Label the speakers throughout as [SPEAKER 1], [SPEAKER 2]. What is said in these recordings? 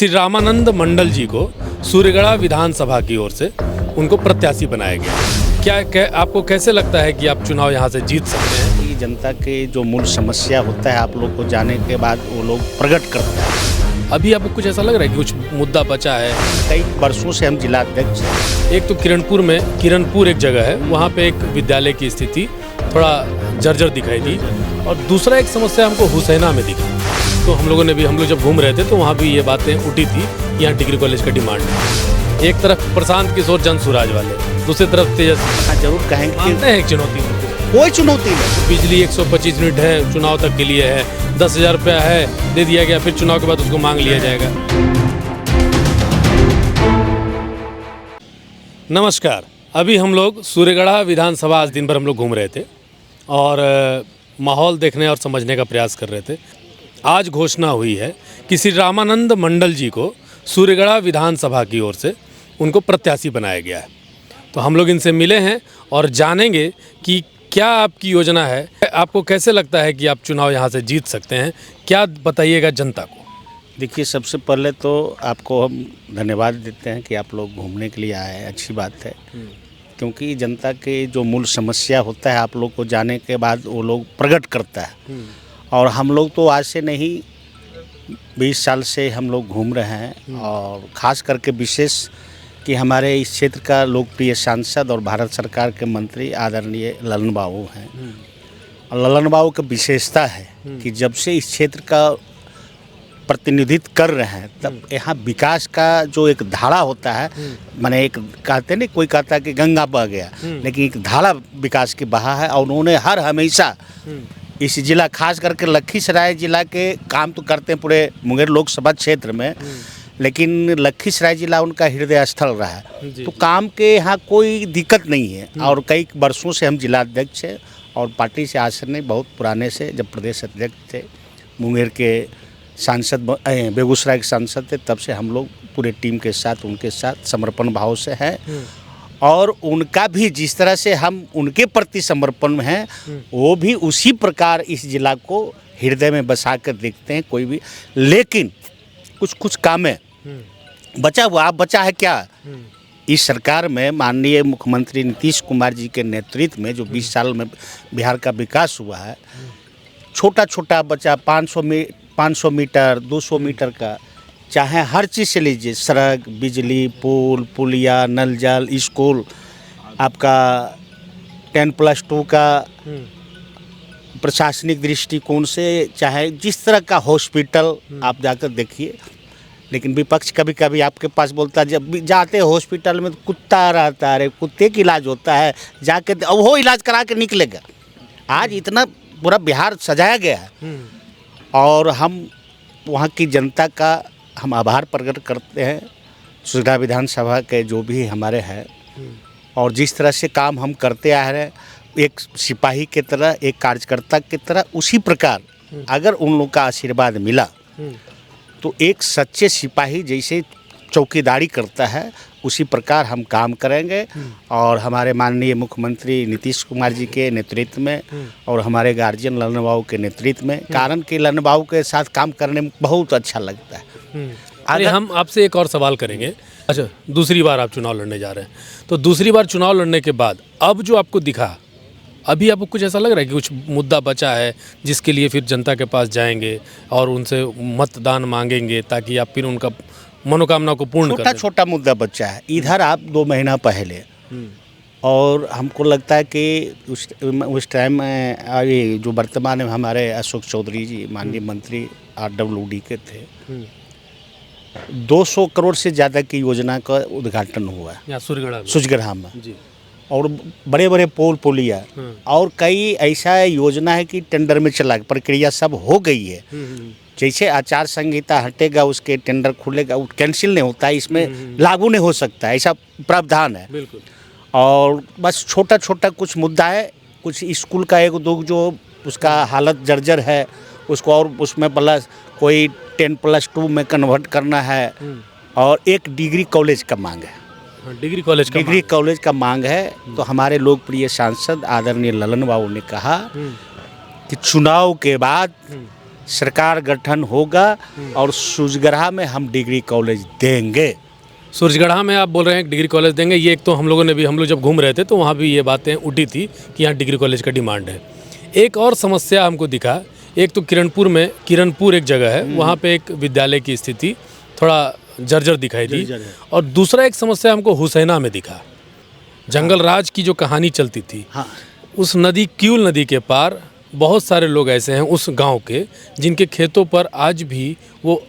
[SPEAKER 1] श्री रामानंद मंडल जी को सूर्यगढ़ा विधानसभा की ओर से उनको प्रत्याशी बनाया गया। क्या आपको कैसे लगता है कि आप चुनाव यहाँ से जीत सकते हैं?
[SPEAKER 2] कि जनता के जो मूल समस्या होता है आप लोग को जाने के बाद वो लोग प्रकट करते हैं।
[SPEAKER 1] अभी आपको कुछ ऐसा लग रहा है कि कुछ मुद्दा बचा है?
[SPEAKER 2] कई वर्षों से हम जिलाध्यक्ष हैं।
[SPEAKER 1] एक तो किरणपुर एक जगह है, वहाँ पे एक विद्यालय की स्थिति थोड़ा जर्जर दिखाई दी, और दूसरा एक समस्या हमको हुसैना में दिखी। तो हम लोग जब घूम रहे थे तो वहाँ भी ये बातें उठी थी कि यहाँ डिग्री कॉलेज का डिमांड है। एक तरफ प्रशांत किशोर जन सुराज वाले, दूसरी तरफ तेजस्वी।
[SPEAKER 2] जरूर कहेंगे
[SPEAKER 1] मानते हैं एक चुनौती,
[SPEAKER 2] कोई चुनौती नहीं।
[SPEAKER 1] बिजली 125 यूनिट है, चुनाव तक के लिए है, 10,000 रुपया है, दे दिया गया, फिर चुनाव के बाद उसको मांग लिया जाएगा। नमस्कार, अभी हम लोग सूर्यगढ़ा विधानसभा आज दिन भर हम लोग घूम रहे थे और माहौल देखने और समझने का प्रयास कर रहे थे। आज घोषणा हुई है कि श्री रामानंद मंडल जी को सूर्यगढ़ा विधानसभा की ओर से उनको प्रत्याशी बनाया गया है। तो हम लोग इनसे मिले हैं और जानेंगे कि क्या आपकी योजना है, आपको कैसे लगता है कि आप चुनाव यहाँ से जीत सकते हैं, क्या बताइएगा जनता को।
[SPEAKER 2] देखिए, सबसे पहले तो आपको हम धन्यवाद देते हैं कि आप लोग घूमने के लिए आए हैं, अच्छी बात है। क्योंकि जनता के जो मूल समस्या होता है आप लोग को जाने के बाद वो लोग प्रकट करता है। और हम लोग तो आज से नहीं 20 साल से हम लोग घूम रहे हैं, और ख़ास करके विशेष कि हमारे इस क्षेत्र का लोकप्रिय सांसद और भारत सरकार के मंत्री आदरणीय ललन बाबू हैं। और ललन बाबू की विशेषता है कि जब से इस क्षेत्र का प्रतिनिधित्व कर रहे हैं तब यहाँ विकास का जो एक धारा होता है, माने एक कहते नहीं, कोई कहता है कि गंगा बह गया, लेकिन एक धारा विकास की बहा है। और उन्होंने हर हमेशा इस जिला, खास करके लखीसराय जिला के काम तो करते हैं पूरे मुंगेर लोकसभा क्षेत्र में, लेकिन लखीसराय जिला उनका हृदय स्थल रहा है। तो काम के यहाँ कोई दिक्कत नहीं है। और कई वर्षों से हम जिलाध्यक्ष हैं और पार्टी से आश्रय नहीं, बहुत पुराने से जब प्रदेश अध्यक्ष थे, मुंगेर के सांसद, बेगूसराय के सांसद थे, तब से हम लोग पूरे टीम के साथ उनके साथ समर्पण भाव से हैं। और उनका भी जिस तरह से हम उनके प्रति समर्पण में हैं, वो भी उसी प्रकार इस जिला को हृदय में बसा कर देखते हैं कोई भी। लेकिन कुछ कामें बचा है क्या? इस सरकार में माननीय मुख्यमंत्री नीतीश कुमार जी के नेतृत्व में जो 20 साल में बिहार का विकास हुआ है, छोटा छोटा बचा 500 मीटर 200 मीटर का, चाहे हर चीज़ से लीजिए, सड़क, बिजली, पुलिया, नल जल, स्कूल, आपका 10+2 का प्रशासनिक दृष्टिकोण से, चाहे जिस तरह का हॉस्पिटल आप जाकर देखिए। लेकिन विपक्ष कभी कभी आपके पास बोलता है, जब भी जाते हैं हॉस्पिटल में तो कुत्ता रहता है, अरे कुत्ते का इलाज होता है, जाके अब वो इलाज करा के निकलेगा। आज इतना पूरा बिहार सजाया गया है और हम वहाँ की जनता का हम आभार प्रकट करते हैं, सूर्यगढ़ा विधानसभा के जो भी हमारे हैं। और जिस तरह से काम हम करते आ रहे हैं, एक सिपाही की तरह, एक कार्यकर्ता की तरह, उसी प्रकार अगर उन लोगों का आशीर्वाद मिला तो एक सच्चे सिपाही जैसे चौकीदारी करता है उसी प्रकार हम काम करेंगे। और हमारे माननीय मुख्यमंत्री नीतीश कुमार जी के नेतृत्व में और हमारे गार्जियन ललन बाबू के नेतृत्व में, कारण कि ललन बाबू के साथ काम करने में बहुत अच्छा लगता है।
[SPEAKER 1] अरे हम आपसे एक और सवाल करेंगे। अच्छा, दूसरी बार आप चुनाव लड़ने जा रहे हैं, तो दूसरी बार चुनाव लड़ने के बाद अब जो आपको दिखा, अभी आपको कुछ ऐसा लग रहा है कि कुछ मुद्दा बचा है जिसके लिए फिर जनता के पास जाएंगे और उनसे मतदान मांगेंगे ताकि आप फिर उनका मनोकामना को पूर्ण करें?
[SPEAKER 2] छोटा मुद्दा बच्चा है इधर। आप 2 महीना पहले, और हमको लगता है कि उस टाइम ये जो वर्तमान में हमारे अशोक चौधरी जी माननीय मंत्री RWD के थे, 200 करोड़ से ज़्यादा की योजना का उद्घाटन हुआ है सूर्यगढ़ा में जी। और बड़े बड़े पुलिया और कई ऐसा योजना है कि टेंडर में चला, प्रक्रिया सब हो गई है। जैसे आचार संहिता हटेगा उसके टेंडर खुलेगा, वो कैंसिल नहीं होता है, इसमें लागू नहीं हो सकता, ऐसा प्रावधान है। बिल्कुल। और बस छोटा छोटा कुछ मुद्दा है, कुछ स्कूल का 1-2 जो उसका हालत जर्जर है, उसको और उसमें प्लस कोई 10+2 में कन्वर्ट करना है। और एक डिग्री कॉलेज का मांग है, डिग्री कॉलेज का मांग है। तो हमारे लोकप्रिय सांसद आदरणीय ललन बाबू ने कहा कि चुनाव के बाद सरकार गठन होगा और सूरजगढ़ा में हम डिग्री कॉलेज देंगे।
[SPEAKER 1] सूरजगढ़ा में आप बोल रहे हैं कि डिग्री कॉलेज देंगे, ये एक तो हम लोग जब घूम रहे थे तो वहाँ भी ये बातें उठी थी कि यहाँ डिग्री कॉलेज का डिमांड है। एक और समस्या हमको दिखा, एक तो किरणपुर एक जगह है, वहाँ पे एक विद्यालय की स्थिति थोड़ा जर्जर दिखाई दी, और दूसरा एक समस्या हमको हुसैना में दिखा। जंगल राज की जो कहानी चलती थी,
[SPEAKER 2] हाँ,
[SPEAKER 1] उस नदी क्यूल नदी के पार बहुत सारे लोग ऐसे हैं उस गांव के जिनके खेतों पर आज भी वो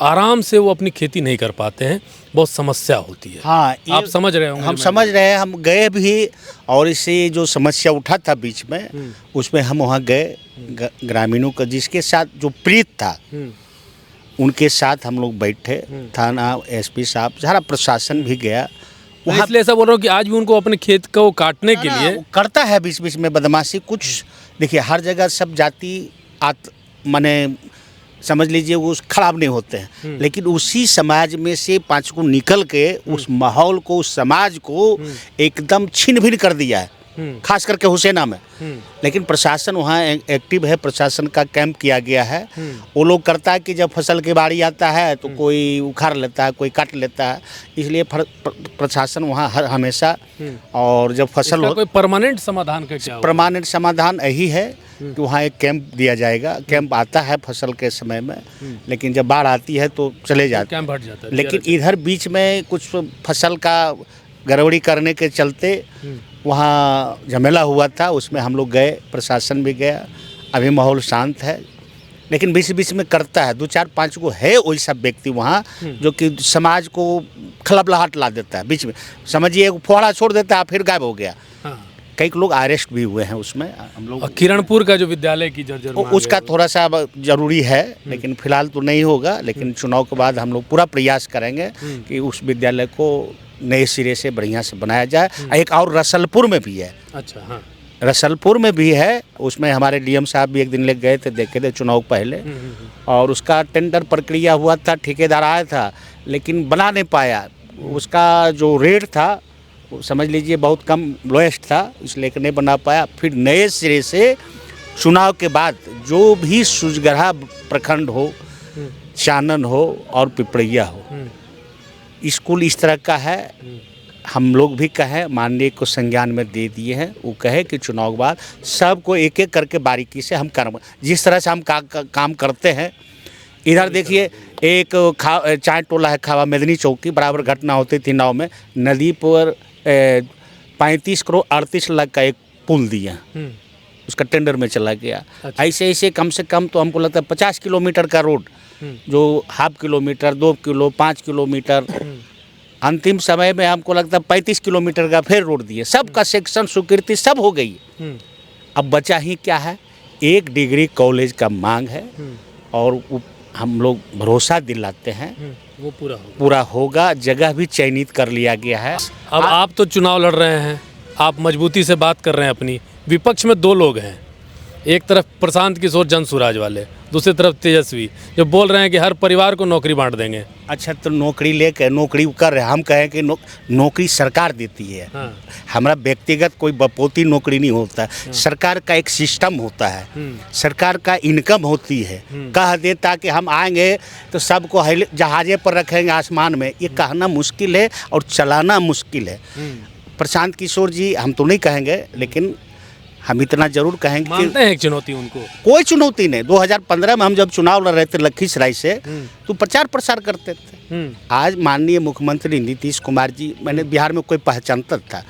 [SPEAKER 1] आराम से वो अपनी खेती नहीं कर पाते हैं, बहुत समस्या होती है।
[SPEAKER 2] हाँ,
[SPEAKER 1] आप समझ रहे होंगे।
[SPEAKER 2] हम समझ रहे हैं, हम गए भी, और इससे जो समस्या उठा था बीच में, उसमें हम वहाँ गए, ग्रामीणों का जिसके साथ जो प्रीत था उनके साथ हम लोग बैठे, थाना एसपी साहब सारा प्रशासन भी गया।
[SPEAKER 1] मैं इसलिए ऐसा बोल रहा हूँ कि आज भी उनको अपने खेत को काटने के लिए
[SPEAKER 2] करता है बीच बीच में बदमाशी कुछ। देखिए हर जगह सब जाति माने समझ लीजिए वो खराब नहीं होते हैं, लेकिन उसी समाज में से 5 को निकल के उस माहौल को, उस समाज को एकदम छिन भिन कर दिया है, खास करके हुसैना में। लेकिन प्रशासन वहाँ एक्टिव है, प्रशासन का कैंप किया गया है। वो लोग करता है कि जब फसल की बारी आता है तो कोई उखाड़ लेता है, कोई काट लेता है, इसलिए प्रशासन वहाँ हमेशा। और जब फसल
[SPEAKER 1] कोई परमानेंट समाधान का क्या?
[SPEAKER 2] परमानेंट समाधान यही है कि वहाँ एक कैंप दिया जाएगा। कैंप आता है फसल के समय में, लेकिन जब बाढ़ आती है तो चले जाते
[SPEAKER 1] कैंप हट जाता है।
[SPEAKER 2] लेकिन इधर बीच में कुछ फसल का गड़बड़ी करने के चलते वहाँ झमेला हुआ था, उसमें हम लोग गए, प्रशासन भी गया। अभी माहौल शांत है, लेकिन बीच बीच में करता है। 2-4-5 को है वैसा व्यक्ति वहाँ जो कि समाज को खलबलाहट ला देता है। बीच में समझिए फुहारा छोड़ देता है, फिर गायब हो गया। कई लोग अरेस्ट भी हुए हैं उसमें। हम लोग
[SPEAKER 1] किरणपुर का जो विद्यालय की जर्जर
[SPEAKER 2] उसका थोड़ा सा जरूरी है, लेकिन फिलहाल तो नहीं होगा। लेकिन चुनाव के बाद हम लोग पूरा प्रयास करेंगे कि उस विद्यालय को नए सिरे से बढ़िया से बनाया जाए। एक और रसलपुर में भी है।
[SPEAKER 1] अच्छा, हाँ,
[SPEAKER 2] रसलपुर में भी है, उसमें हमारे डीएम साहब भी एक दिन ले गए थे, देखे थे चुनाव पहले। और उसका टेंडर प्रक्रिया हुआ था, ठेकेदार आया था, लेकिन बना नहीं पाया। उसका जो रेट था समझ लीजिए बहुत कम, लोएस्ट था, इसलिए नहीं बना पाया। फिर नए सिरे से चुनाव के बाद जो भी सूरजगढ़ा प्रखंड हो, चानन हो और पिपड़िया हो, स्कूल इस तरह का है। हम लोग भी कहें, माननीय को संज्ञान में दे दिए हैं, वो कहे कि चुनाव के बाद सबको एक एक करके बारीकी से हम कर्म, जिस तरह से हम काम करते हैं। इधर देखिए एक चाय टोला है खावा मेदनी चौकी, बराबर घटना होती थी नाव में, नदी पर 35 करोड़ 38 लाख का एक पुल दिया, उसका टेंडर में चला गया।
[SPEAKER 1] अच्छा।
[SPEAKER 2] ऐसे ऐसे कम से कम तो हमको लगता है 50 किलोमीटर का रोड, जो 1/2 किलोमीटर, 2 किलो, 5 किलोमीटर, अंतिम समय में हमको लगता है 35 किलोमीटर का फिर रोड दिए। सबका सेक्शन स्वीकृति सब हो गई। अब बचा ही क्या है, एक डिग्री कॉलेज का मांग है, और हम लोग भरोसा दिलाते हैं
[SPEAKER 1] वो
[SPEAKER 2] पूरा होगा। जगह भी चयनित कर लिया गया है।
[SPEAKER 1] अब आप तो चुनाव लड़ रहे हैं, आप मजबूती से बात कर रहे हैं अपनी। विपक्ष में 2 लोग हैं, एक तरफ प्रशांत किशोर जनसुराज वाले, दूसरी तरफ तेजस्वी, जो बोल रहे हैं कि हर परिवार को नौकरी बांट देंगे।
[SPEAKER 2] अच्छा, तो नौकरी लेकर नौकरी कर रहे हैं, हम कहें कि नौकरी सरकार देती है।
[SPEAKER 1] हाँ।
[SPEAKER 2] हमारा व्यक्तिगत कोई बपोती नौकरी नहीं होता। सरकार का एक सिस्टम होता है, सरकार का इनकम होती है। कह देता कि हम आएंगे तो सबको जहाजे पर रखेंगे आसमान में, ये कहना मुश्किल है और चलाना मुश्किल है। प्रशांत किशोर जी हम तो नहीं कहेंगे, लेकिन हम इतना जरूर कहेंगे
[SPEAKER 1] मानते हैं एक चुनौती उनको।
[SPEAKER 2] कोई चुनौती नहीं। 2015 में हम जब चुनाव लड़ रहे थे लखीसराय से, तो प्रचार प्रसार करते थे। आज माननीय मुख्यमंत्री नीतीश कुमार जी, मैंने बिहार में कोई पहचानता था,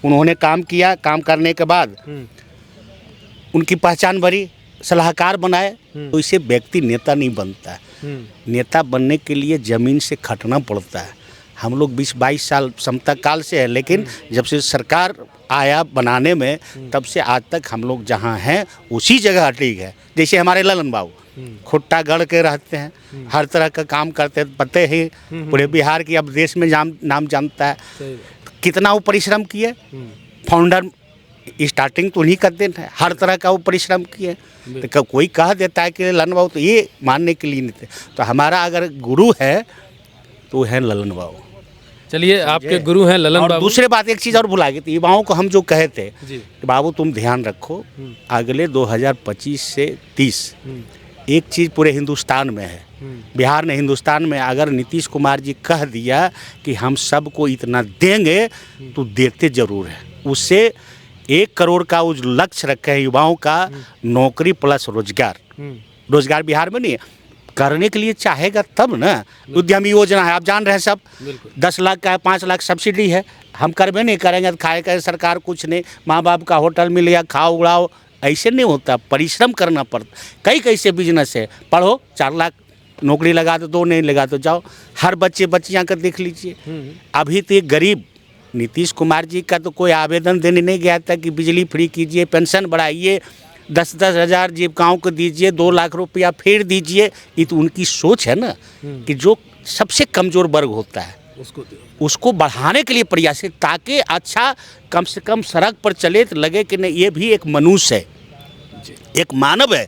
[SPEAKER 2] उन्होंने काम किया, काम करने के बाद उनकी पहचान बढ़ी, सलाहकार बनाए। तो इसे व्यक्ति नेता नहीं बनता है। नेता बनने के लिए ज़मीन से खटना पड़ता है। हम लोग 20-22 साल समता काल से है, लेकिन जब से सरकार आया बनाने में, तब से आज तक हम लोग जहाँ हैं उसी जगह ठीक है। जैसे हमारे ललन बाबू खुट्टा गढ़ के रहते हैं, हर तरह का काम करते हैं, पते ही पूरे बिहार की, अब देश में नाम जानता है। कितना वो परिश्रम किए, फाउंडर स्टार्टिंग तो उन्हीं का दिन है, हर तरह का वो परिश्रम किए। तो कोई कह देता है कि ललन बाबू, तो ये मानने के लिए नहीं थे। तो हमारा अगर गुरु है तो है ललन बाबू।
[SPEAKER 1] चलिए, आपके गुरु हैं ललन बाबू।
[SPEAKER 2] दूसरे बात एक चीज़ और भुला गए थे, युवाओं को हम जो कहे थे कि बाबू तुम ध्यान रखो, अगले 2025 से 30 एक चीज़ पूरे हिंदुस्तान में है, बिहार ने हिंदुस्तान में, अगर नीतीश कुमार जी कह दिया कि हम सबको इतना देंगे तो देते ज़रूर है। उससे 1 करोड़ का उस लक्ष्य रखे हैं युवाओं का, नौकरी प्लस रोजगार। रोजगार बिहार में नहीं है, करने के लिए चाहेगा तब ना। उद्यमी योजना है, आप जान रहे हैं सब, 10 लाख का है, 5 लाख सब्सिडी है। हम करबे नहीं करेंगे तो खाएगा सरकार कुछ नहीं, माँ बाप का होटल मिल गया, खाओ उड़ाओ, ऐसे नहीं होता, परिश्रम करना पड़ता। कई कैसे बिजनेस है, पढ़ो 4 लाख नौकरी लगा दो, 2 नहीं लगा तो जाओ। हर बच्चे बच्चियाँ का देख लीजिए। अभी तो एक गरीब नीतीश कुमार जी का तो कोई आवेदन देने नहीं गया था कि बिजली फ्री कीजिए, पेंशन बढ़ाइए, 10-10 हज़ार जीविकाओं को दीजिए, 2 लाख रुपया फिर दीजिए। ये तो उनकी सोच है ना कि जो सबसे कमज़ोर वर्ग होता है उसको बढ़ाने के लिए प्रयास है, ताकि अच्छा कम से कम सड़क पर चले तो लगे कि नहीं ये भी एक मनुष्य है, एक मानव है।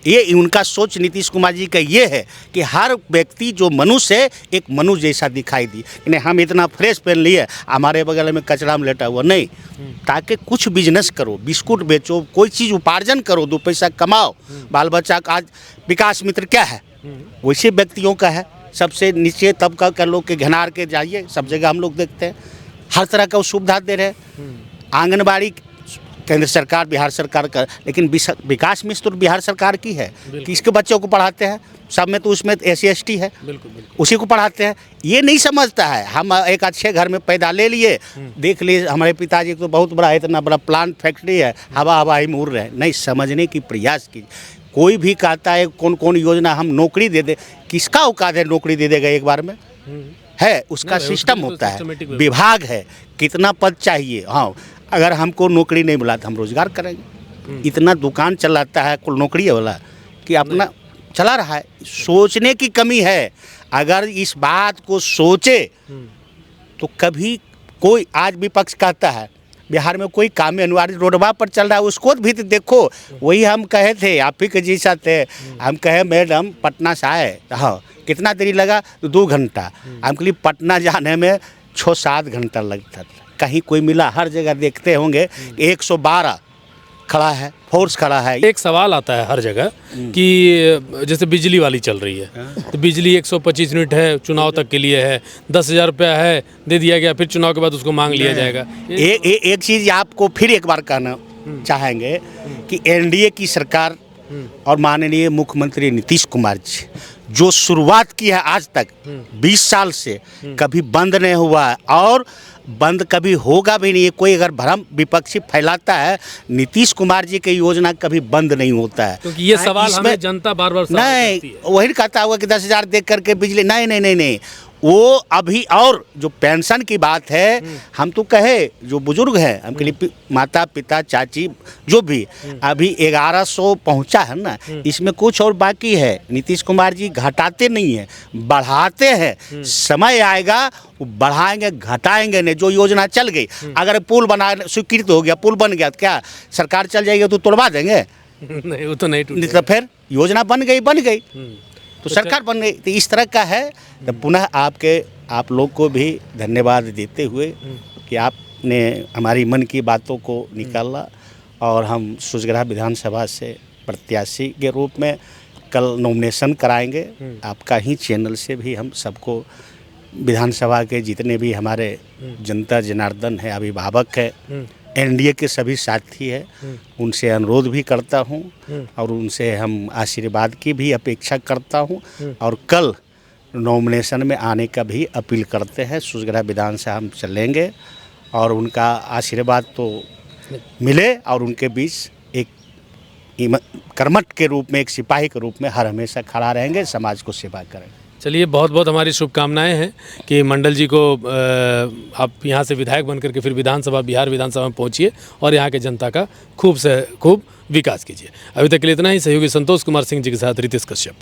[SPEAKER 2] ये उनका सोच नीतीश कुमार जी का ये है कि हर व्यक्ति जो मनुष्य है एक मनुष्य जैसा दिखाई दी। नहीं हम इतना फ्रेश पहन लिए, हमारे बगल में कचरा में लेटा हुआ नहीं, ताकि कुछ बिजनेस करो, बिस्कुट बेचो, कोई चीज़ उपार्जन करो, 2 पैसा कमाओ, बाल बच्चा का। आज विकास मित्र क्या है, वैसे व्यक्तियों का है। सबसे नीचे तबका के लोग के घनार के जाइए, सब जगह हम लोग देखते हैं, हर तरह का सुविधा दे रहे हैं। आंगनबाड़ी केंद्र सरकार बिहार सरकार का, लेकिन विकास मित्र तो बिहार सरकार की है। किसके बच्चों को पढ़ाते हैं, सब में तो उसमें SC ST है, उसी को पढ़ाते हैं। ये नहीं समझता है। हम एक अच्छे घर में पैदा ले लिए, देख लिए हमारे पिताजी को बहुत बड़ा इतना बड़ा प्लांट फैक्ट्री है, हवा ही उड़ रहे हैं। नहीं समझने की प्रयास की। कोई भी कहता है कौन कौन योजना हम नौकरी दे दे, किसका औकात है नौकरी दे देगा एक बार में? है उसका सिस्टम होता है, विभाग है, कितना पद चाहिए। हाँ, अगर हमको नौकरी नहीं मिला तो हम रोजगार करेंगे। इतना दुकान चलाता है कुल नौकरी वाला कि अपना चला रहा है। सोचने की कमी है। अगर इस बात को सोचे तो कभी कोई, आज विपक्ष कहता है बिहार में कोई काम अनिवार्य रोडवा पर चल रहा है, उसको भी तो देखो। वही हम कहे थे, आप ही के जैसा थे, हम कहे मैडम पटना से आए, हाँ कितना देरी लगा, 2 घंटा। हमके लिए पटना जाने में 6-7 घंटा लगता था। कहीं कोई मिला, हर जगह देखते होंगे 112 खड़ा है, फोर्स खड़ा है।
[SPEAKER 1] एक सवाल आता है हर जगह कि जैसे बिजली वाली चल रही है, तो बिजली 125 यूनिट है, चुनाव तक के लिए है, 10,000 रुपया है, दे दिया गया, फिर चुनाव के बाद उसको मांग लिया जाएगा।
[SPEAKER 2] एक चीज़ आपको फिर एक बार कहना चाहेंगे कि NDA की सरकार और माननीय मुख्यमंत्री नीतीश कुमार जी जो शुरुआत की है आज तक 20 साल से कभी बंद नहीं हुआ है और बंद कभी होगा भी नहीं। कोई अगर भ्रम विपक्षी फैलाता है, नीतीश कुमार जी की योजना कभी बंद नहीं होता है।
[SPEAKER 1] क्योंकि ये सवाल हमें जनता बार बार
[SPEAKER 2] नहीं वही कहता होगा कि 10,000 दे करके बिजली, नहीं, वो अभी। और जो पेंशन की बात है, हम तो कहे जो बुजुर्ग हैं, हमके लिए माता पिता चाची जो भी, अभी 1100 पहुंचा है ना, इसमें कुछ और बाकी है। नीतीश कुमार जी घटाते नहीं है, बढ़ाते हैं। समय आएगा वो बढ़ाएंगे, घटाएंगे नहीं। जो योजना चल गई, अगर पुल बना स्वीकृत हो गया, पुल बन गया तो क्या सरकार चल जाएगी तो तोड़वा देंगे?
[SPEAKER 1] नहीं, वो तो नहीं टूटेगा।
[SPEAKER 2] तो फिर योजना बन गई तो सरकार बन गई। तो इस तरह का है। तो पुनः आप लोग को भी धन्यवाद देते हुए कि आपने हमारी मन की बातों को निकाला और हम सूर्यगढ़ा विधानसभा से प्रत्याशी के रूप में कल नॉमिनेशन कराएंगे। आपका ही चैनल से भी हम सबको, विधानसभा के जितने भी हमारे जनता जनार्दन है, अभिभावक है, NDA के सभी साथी है, उनसे अनुरोध भी करता हूं और उनसे हम आशीर्वाद की भी अपेक्षा करता हूं और कल नॉमिनेशन में आने का भी अपील करते हैं। सूर्यगढ़ा विधान से हम चलेंगे और उनका आशीर्वाद तो मिले और उनके बीच एक कर्मठ के रूप में, एक सिपाही के रूप में हर हमेशा खड़ा रहेंगे, समाज को सेवा करेंगे।
[SPEAKER 1] चलिए, बहुत बहुत हमारी शुभकामनाएं हैं कि मंडल जी को आप यहाँ से विधायक बनकर के फिर विधानसभा, बिहार विधानसभा में पहुँचिए और यहाँ के जनता का खूब से खूब विकास कीजिए। अभी तक के लिए इतना ही। सहयोगी संतोष कुमार सिंह जी के साथ रितेश कश्यप।